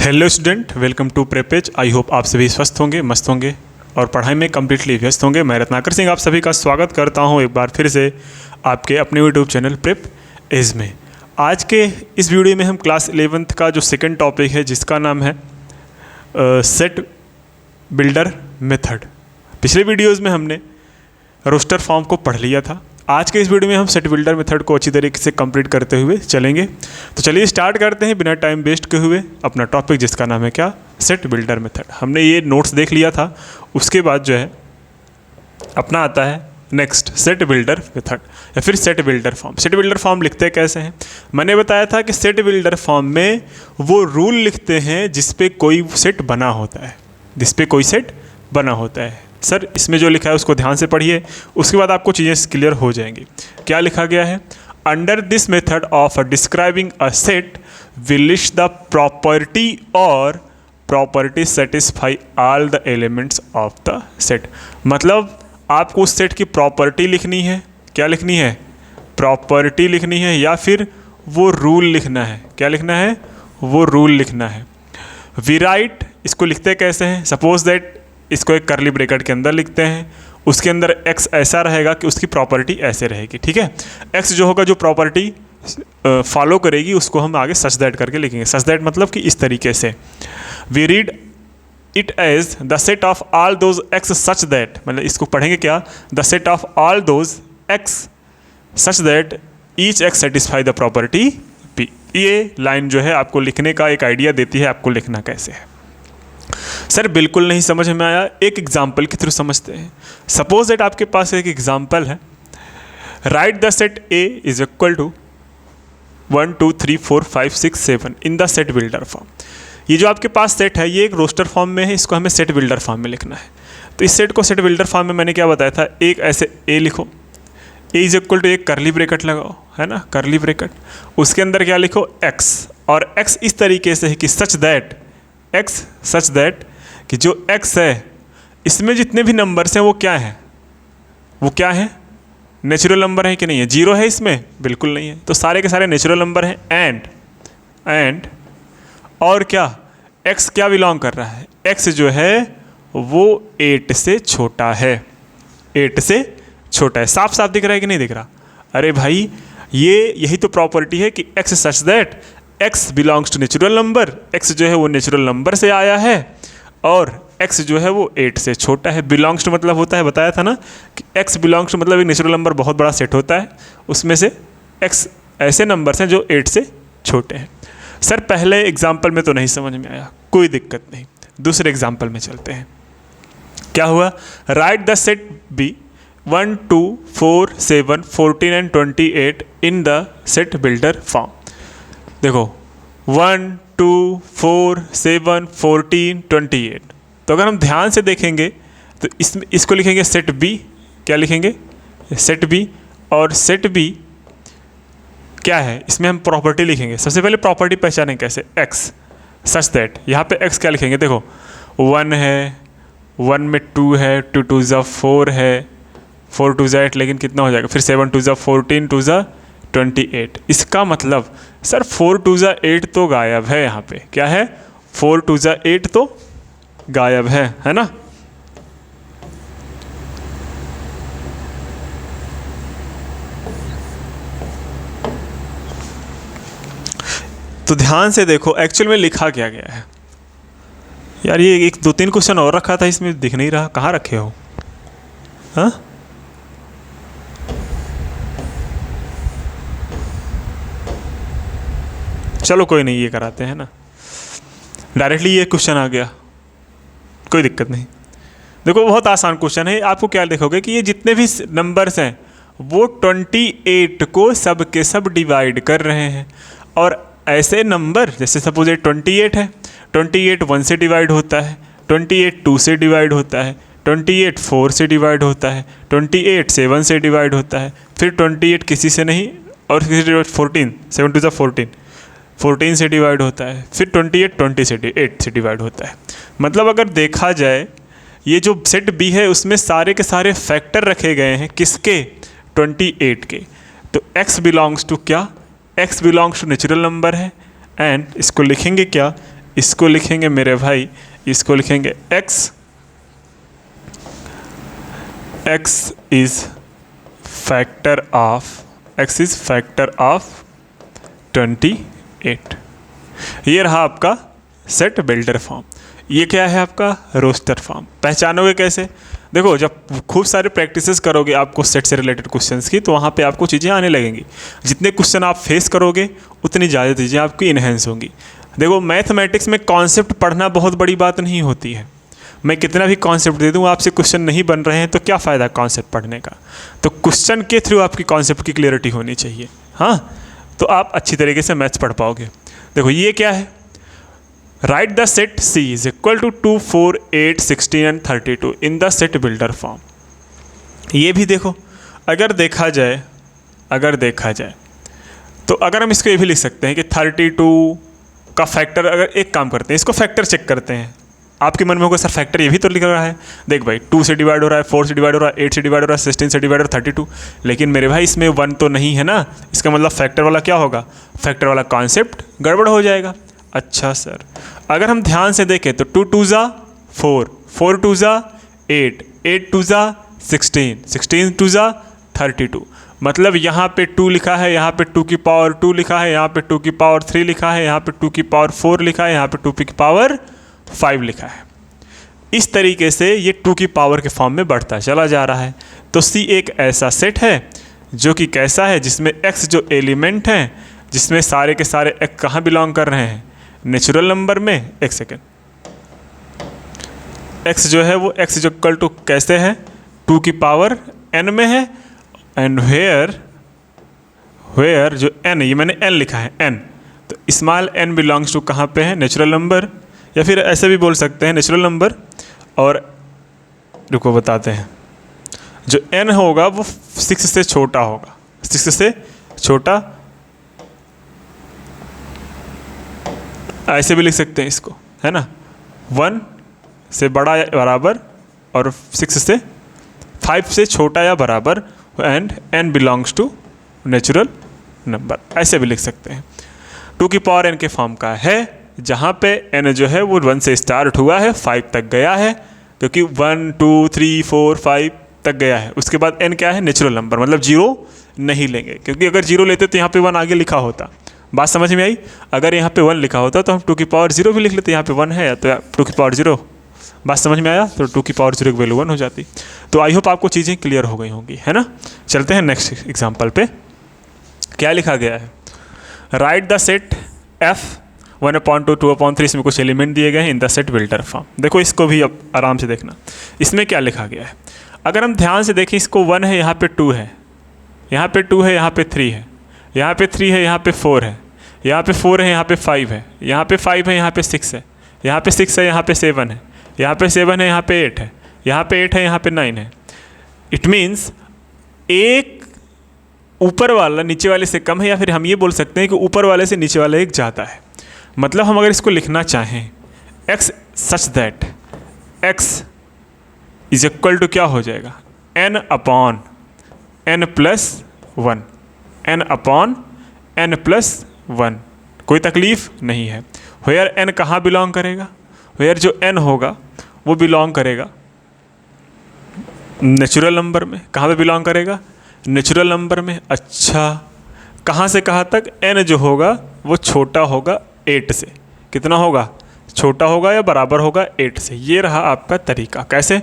Hello student, welcome to Prepage. I hope आप सभी स्वस्थ होंगे, मस्त होंगे और पढ़ाई में कम्प्लीटली व्यस्त होंगे। मैं रत्नाकर सिंह आप सभी का स्वागत करता हूं एक बार फिर से आपके अपने यूट्यूब चैनल प्रेप एज में। आज के इस वीडियो में हम क्लास 11th का जो सेकंड टॉपिक है जिसका नाम है सेट बिल्डर मेथड। पिछले वीडियोज़ में हमने रोस्टर फॉर्म को पढ़ लिया था। आज के इस वीडियो में हम सेट बिल्डर मेथड को अच्छी तरीके से कंप्लीट करते हुए चलेंगे। तो चलिए स्टार्ट करते हैं बिना टाइम वेस्ट किए हुए अपना टॉपिक, जिसका नाम है क्या, सेट बिल्डर मेथड। हमने ये नोट्स देख लिया था। उसके बाद जो है अपना आता है नेक्स्ट सेट बिल्डर मेथड या फिर set builder form. Set builder form लिखते कैसे हैं? मैंने बताया था कि सेट बिल्डर फॉर्म में वो रूल लिखते हैं जिस पे कोई सेट बना होता है, जिस पे कोई सेट बना होता है। सर इसमें जो लिखा है उसको ध्यान से पढ़िए, उसके बाद आपको चीज़ें क्लियर हो जाएंगी। क्या लिखा गया है? Under this method of describing a set we list the property और property satisfy all the elements of the set. मतलब आपको उस सेट की प्रॉपर्टी लिखनी है। क्या लिखनी है? प्रॉपर्टी लिखनी है, या फिर वो रूल लिखना है। क्या लिखना है? वो रूल लिखना है। वी राइट, इसको लिखते कैसे हैं? सपोज दैट इसको एक करली ब्रैकेट के अंदर लिखते हैं, उसके अंदर x ऐसा रहेगा कि उसकी प्रॉपर्टी ऐसे रहेगी। ठीक है, x जो होगा, जो प्रॉपर्टी फॉलो करेगी, उसको हम आगे सच दैट करके लिखेंगे। सच दैट मतलब कि इस तरीके से we read it as the set of all those x such that, मतलब इसको पढ़ेंगे क्या, the set of all those x such that each x satisfy the property p। ये लाइन जो है आपको लिखने का एक आइडिया देती है आपको लिखना कैसे है। सर बिल्कुल नहीं समझ में आया, एक एग्जाम्पल के थ्रू समझते हैं। सपोज दैट आपके पास एक एग्जाम्पल है, right the set A is equal to 1 2 3 4 5 6 7 in the set builder form. ये जो आपके पास सेट है ये एक रोस्टर फॉर्म में है, इसको हमें सेट बिल्डर फॉर्म में लिखना है। तो इस सेट को सेट बिल्डर फॉर्म में मैंने क्या बताया था, एक ऐसे A लिखो, A इज इक्वल टू एक करली ब्रैकेट लगाओ, है ना, करली ब्रैकेट, उसके अंदर क्या लिखो, x, और x इस तरीके से है कि सच दैट x सच दैट कि जो x है इसमें जितने भी नंबर्स हैं वो क्या है, वो क्या है, नेचुरल नंबर है कि नहीं है? जीरो है इसमें? बिल्कुल नहीं है। तो सारे के सारे नेचुरल नंबर हैं। एंड और क्या, x क्या बिलोंग कर रहा है, x जो है वो 8 से छोटा है, 8 से छोटा है। साफ साफ दिख रहा है कि नहीं दिख रहा? अरे भाई ये यही तो प्रॉपर्टी है कि x such that x belongs to natural number, x जो है वो नेचुरल नंबर से आया है और x जो है वो 8 से छोटा है। बिलोंग्स टू मतलब होता है, बताया था ना कि x बिलोंग्स टू मतलब एक नेचुरल नंबर बहुत बड़ा सेट होता है, उसमें से x ऐसे नंबर्स हैं जो 8 से छोटे हैं। सर पहले एग्जाम्पल में तो नहीं समझ में आया, कोई दिक्कत नहीं, दूसरे एग्जाम्पल में चलते हैं। क्या हुआ? Right the set B 1 2 4 7 14 and 28 in the set builder form. देखो 1 2 4 7 14 28, तो अगर हम ध्यान से देखेंगे तो इसको लिखेंगे सेट बी। क्या लिखेंगे? Set B. और सेट बी क्या है, इसमें हम प्रॉपर्टी लिखेंगे। सबसे पहले प्रॉपर्टी पहचानें कैसे, x सच दैट, यहाँ पे x क्या लिखेंगे, देखो 1 है, 1 में 2 है, 2 2 ज़ा 4 है, 4 2 ज़ा 8, लेकिन कितना हो जाएगा फिर 7 2 ज़ा 14 2 ज़ा 28। इसका मतलब सर 4 2 ज़ा 8 तो गायब है यहाँ पे। क्या है? 4 2 ज़ा 8 तो गायब है ना? तो ध्यान से देखो एक्चुअल में लिखा क्या गया है। यार ये एक 2 3 क्वेश्चन और रखा था, इसमें दिख नहीं रहा, कहाँ रखे हो? हाँ चलो कोई नहीं, ये कराते हैं ना, डायरेक्टली ये क्वेश्चन आ गया, कोई दिक्कत नहीं। देखो बहुत आसान क्वेश्चन है। आपको क्या देखोगे कि ये जितने भी नंबर्स हैं वो 28 को सब के सब डिवाइड कर रहे हैं, और ऐसे नंबर जैसे सपोज 28 है, 28 1 से डिवाइड होता है, 28 2 से डिवाइड होता है, 28 4 से डिवाइड होता है, 28 7 से डिवाइड होता है, फिर 28 किसी से नहीं, और किसी से 14 7 2 14 14 से डिवाइड होता है, फिर 28 20 से 8 से डिवाइड होता है। मतलब अगर देखा जाए ये जो सेट बी है उसमें सारे के सारे फैक्टर रखे गए हैं, किसके? 28 के। तो x बिलोंग्स टू क्या? x belongs to natural number है, एंड इसको लिखेंगे क्या, इसको लिखेंगे मेरे भाई, इसको लिखेंगे x इज फैक्टर ऑफ 28। ये रहा आपका सेट बिल्डर फॉर्म। ये क्या है आपका रोस्टर फॉर्म। पहचानोगे कैसे? देखो, जब खूब सारे प्रैक्टिसेस करोगे आपको सेट से रिलेटेड क्वेश्चंस की, तो वहाँ पे आपको चीज़ें आने लगेंगी। जितने क्वेश्चन आप फेस करोगे उतनी ज़्यादा चीज़ें आपकी इन्हेंस होंगी। देखो, मैथमेटिक्स में कॉन्सेप्ट पढ़ना बहुत बड़ी बात नहीं होती है। मैं कितना भी कॉन्सेप्ट दे दूँ, आपसे क्वेश्चन नहीं बन रहे हैं तो क्या फ़ायदा कॉन्सेप्ट पढ़ने का। तो क्वेश्चन के थ्रू आपकी कॉन्सेप्ट की क्लियरिटी होनी चाहिए। हाँ, तो आप अच्छी तरीके से मैथ्स पढ़ पाओगे। देखो, ये क्या है, right the set C is equal to 2, 4, 8, 16 and 32 in the set builder form. ये भी देखो, अगर देखा जाए तो अगर हम इसको ये भी लिख सकते हैं कि 32 का फैक्टर, अगर एक काम करते हैं, इसको फैक्टर चेक करते हैं। आपके मन में होगा सर फैक्टर ये भी तो लिख रहा है। देख भाई, 2 से डिवाइड हो रहा है, 4 से डिवाइड हो रहा है, 8 से डिवाइड हो रहा है, 16 से डिवाइड हो रहा है, 32। लेकिन मेरे भाई इसमें 1 तो नहीं है ना, इसका मतलब फैक्टर वाला क्या होगा, फैक्टर वाला कॉन्सेप्ट गड़बड़ हो जाएगा। अच्छा सर, अगर हम ध्यान से देखें तो 2 2 जा 4, 4 2 जा 8, 8 2 जा 16, 16 2 जा 32। मतलब यहाँ पे 2 लिखा है, यहाँ पे 2 की पावर 2 लिखा है, यहाँ पे 2 की पावर 3 लिखा है, यहाँ पे 2 की पावर 4 लिखा है, यहाँ पे 2 की पावर 5 लिखा है। इस तरीके से ये 2 की पावर के फॉर्म में बढ़ता चला जा रहा है। तो C एक ऐसा सेट है जो कि कैसा है, जिसमें x जो एलिमेंट हैं, जिसमें सारे के सारे x कहाँ बिलोंग कर रहे हैं, नेचुरल नंबर में। एक सेकेंड, x जो है वो x इक्वल टू कैसे है, 2 की पावर n में है। एंड वेयर जो n, ये मैंने n लिखा है n, तो स्मॉल n बिलोंग्स टू कहाँ पे है, नेचुरल नंबर। या फिर ऐसे भी बोल सकते हैं नेचुरल नंबर, और रुको बताते हैं, जो n होगा वो 6 से छोटा होगा, 6 से छोटा। ऐसे भी लिख सकते हैं इसको, है ना, 1 से बड़ा या बराबर और 6 से 5 से छोटा या बराबर, and n belongs to natural number. ऐसे भी लिख सकते हैं। 2 की पावर n के फॉर्म का है, जहाँ पे n जो है वो 1 से स्टार्ट हुआ है, 5 तक गया है, क्योंकि 1 2 3 4 5 तक गया है। उसके बाद n क्या है, नेचुरल नंबर, मतलब 0 नहीं लेंगे, क्योंकि अगर 0 लेते तो यहाँ पे 1 आगे लिखा होता। बात समझ में आई? अगर यहाँ पे 1 लिखा होता तो हम 2 की पावर 0 भी लिख लेते, यहाँ पे 1 है तो 2 की पावर 0। बात समझ में आया? तो 2 की पावर 0 की वैल्यू 1 हो जाती। तो आई होप आपको चीज़ें क्लियर हो गई होंगी, है ना। चलते हैं नेक्स्ट एग्जाम्पल पे। क्या लिखा गया है, राइट द सेट F 1/2 2/3, इसमें कुछ एलिमेंट दिए गए हैं इन द सेट बिल्डर फॉर्म। देखो, इसको भी अब आराम से देखना, इसमें क्या लिखा गया है। अगर हम ध्यान से देखें, इसको 1 है, यहाँ पे 2 है, यहाँ पे 2 है, यहाँ पे 3 है, यहाँ पे 3 है, यहाँ पे 4 है, यहाँ पे 4 है, यहाँ पे 5 है, यहाँ पे 5 है, यहाँ पे 6 है, यहाँ पे 6 है, यहाँ पे 7 है, यहाँ पे 7 है, यहाँ पे 8 है, यहाँ पे 8 है, यहाँ पे 9 है। इट मीन्स एक ऊपर वाला नीचे वाले से कम है, या फिर हम ये बोल सकते हैं कि ऊपर वाले से नीचे वाला एक ज़्यादा है। मतलब हम अगर इसको लिखना चाहें, x such that x is equal to क्या हो जाएगा, n/n+1, n/n+1। कोई तकलीफ नहीं है। वेयर n कहाँ बिलोंग करेगा, वेयर जो n होगा वो बिलोंग करेगा नेचुरल नंबर में। कहाँ पे बिलोंग करेगा, नेचुरल नंबर में। अच्छा, कहाँ से कहाँ तक, n जो होगा वो छोटा होगा 8 से। कितना होगा, छोटा होगा या बराबर होगा 8 से। ये रहा आपका तरीका। कैसे,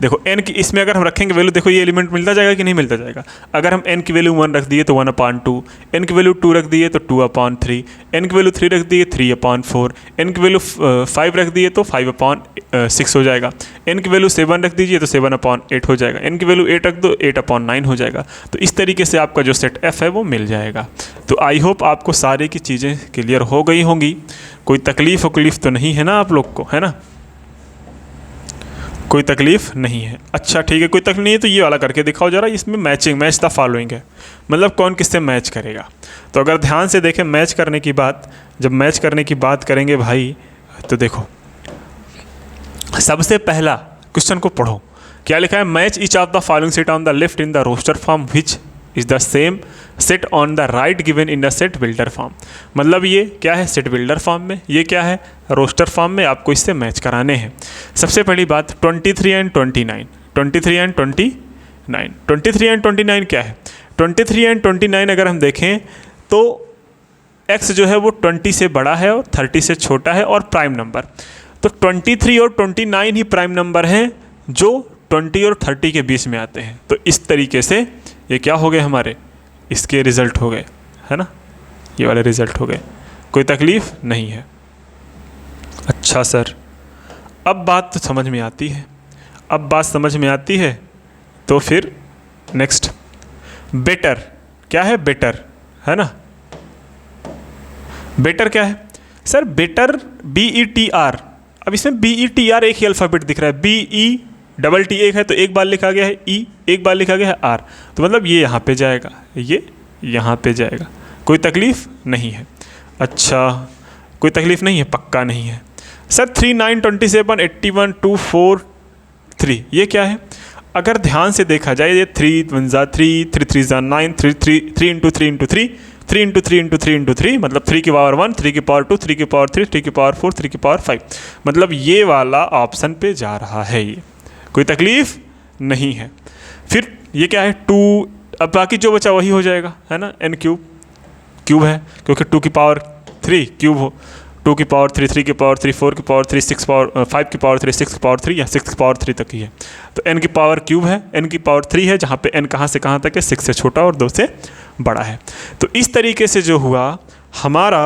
देखो n की इसमें अगर हम रखेंगे वैल्यू, देखो ये एलिमेंट मिलता जाएगा कि नहीं मिलता जाएगा। अगर हम n की वैल्यू 1 रख दिए तो 1/2, n की वैल्यू 2 रख दिए तो 2/3, n की वैल्यू 3 रख दिए 3/4, n की वैल्यू 5 रख दिए तो 5/6 हो जाएगा, n की वैल्यू 7 रख दीजिए तो 7/8 हो जाएगा, n की वैल्यू 8 रख दो 8/9 हो जाएगा। तो इस तरीके से आपका जो सेट f है वो मिल जाएगा। तो आई होप आपको सारी की चीज़ें क्लियर हो गई होंगी। कोई तकलीफ़ वकलीफ़ तो नहीं है ना आप लोग को, है ना, कोई तकलीफ़ नहीं है। अच्छा ठीक है, कोई तकलीफ नहीं है तो ये वाला करके दिखाओ ज़रा। इसमें मैच द फॉलोइंग है, मतलब कौन किससे मैच करेगा। तो अगर ध्यान से देखें, मैच करने की बात, जब मैच करने की बात करेंगे भाई, तो देखो सबसे पहला क्वेश्चन को पढ़ो। क्या लिखा है, match each of the following set on the left in the roster form which is the same set on the right given in the set builder form. मतलब ये क्या है, सेट बिल्डर फॉर्म में, ये क्या है, रोस्टर फॉर्म में, आपको इससे मैच कराने हैं। सबसे पहली बात 23 एंड 29, 23 एंड 29, 23 एंड 29 क्या है, 23 एंड 29 अगर हम देखें तो x जो है वो 20 से बड़ा है और 30 से छोटा है और प्राइम नंबर। तो 23 और 29 ही प्राइम नंबर हैं जो 20 और 30 के बीच में आते हैं। तो इस तरीके से ये क्या हो गए हमारे, इसके रिज़ल्ट हो गए, है ना, ये वाले रिज़ल्ट हो गए। कोई तकलीफ़ नहीं है। अच्छा सर, अब बात तो समझ में आती है, अब बात समझ में आती है। तो फिर नेक्स्ट बेटर क्या है, बेटर है ना, बेटर क्या है सर, बेटर BETR। अब इसमें BETR एक ही अल्फ़ाबेट दिख रहा है, BETT एक है तो एक बार लिखा गया है E, एक बार लिखा गया है R, तो मतलब ये यहाँ पे जाएगा, ये यहाँ पे जाएगा। कोई तकलीफ़ नहीं है। अच्छा, कोई तकलीफ़ नहीं है, पक्का नहीं है सर। 3 9 27 81 2 4 3 ये क्या है, अगर ध्यान से देखा जाए ये 3 1 3 3 3 9 3 3 3 into 3 into 3 3 into 3 into 3 into 3 मतलब 3 की पावर 1, 3 की पावर 2, 3 की पावर 3, 3 की पावर 4, 3 की पावर 5, मतलब ये वाला ऑप्शन पे जा रहा है ये। कोई तकलीफ़ नहीं है। फिर ये क्या है 2, अब बाकी जो बचा वही हो जाएगा, है ना, n क्यूब, क्यूब है क्योंकि 2 की पावर 3 क्यूब हो, 2 की पावर 3, 3 की पावर 3, 4 की पावर 3, 6 पावर 5 की पावर 3, 6 की पावर 3 या 6 की पावर 3 तक ही है। तो n की पावर क्यूब है, n की पावर 3 है, जहाँ पे n कहाँ से कहाँ तक है, 6 से छोटा और 2 से बड़ा है। तो इस तरीके से जो हुआ हमारा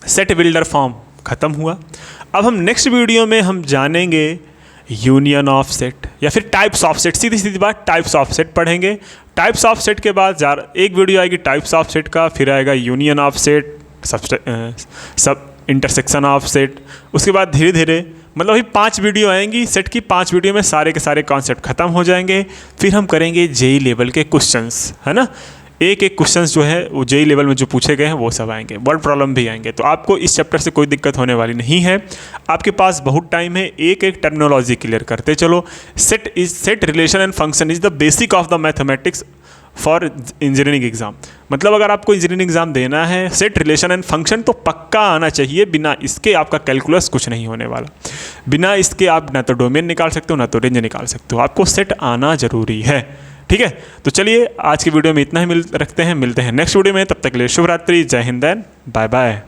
सेट बिल्डर फॉर्म ख़त्म हुआ। अब हम नेक्स्ट वीडियो में हम जानेंगे यूनियन ऑफ सेट या फिर टाइप्स ऑफ सेट। सीधी सीधी बात, टाइप्स ऑफ सेट पढ़ेंगे। टाइप्स ऑफ सेट के बाद एक वीडियो आएगी टाइप्स ऑफ सेट का, फिर आएगा यूनियन ऑफ सेट, सब इंटरसेक्शन ऑफ सेट। उसके बाद धीरे धीरे मतलब अभी 5 वीडियो आएंगी सेट की, 5 वीडियो में सारे के सारे कॉन्सेप्ट खत्म हो जाएंगे। फिर हम करेंगे जेई लेवल के क्वेश्चंस, है ना, एक एक क्वेश्चंस जो है वो जेई लेवल में जो पूछे गए हैं वो सब आएंगे, वर्ड प्रॉब्लम भी आएंगे। तो आपको इस चैप्टर से कोई दिक्कत होने वाली नहीं है, आपके पास बहुत टाइम है, एक एक टर्मिनोलॉजी क्लियर करते चलो। Set relation and function is the basic of the mathematics for engineering exam. मतलब अगर आपको इंजीनियरिंग एग्जाम देना है, सेट रिलेशन एंड फंक्शन तो पक्का आना चाहिए, बिना इसके आपका कैलकुलस कुछ नहीं होने वाला। बिना इसके आप ना तो डोमेन निकाल सकते हो ना तो रेंज निकाल सकते हो, आपको सेट आना जरूरी है। ठीक है, तो चलिए आज की वीडियो में इतना ही रखते हैं, मिलते हैं नेक्स्ट वीडियो में, तब तक के लिए शुभ रात्रि, जय हिंद, बाय बाय।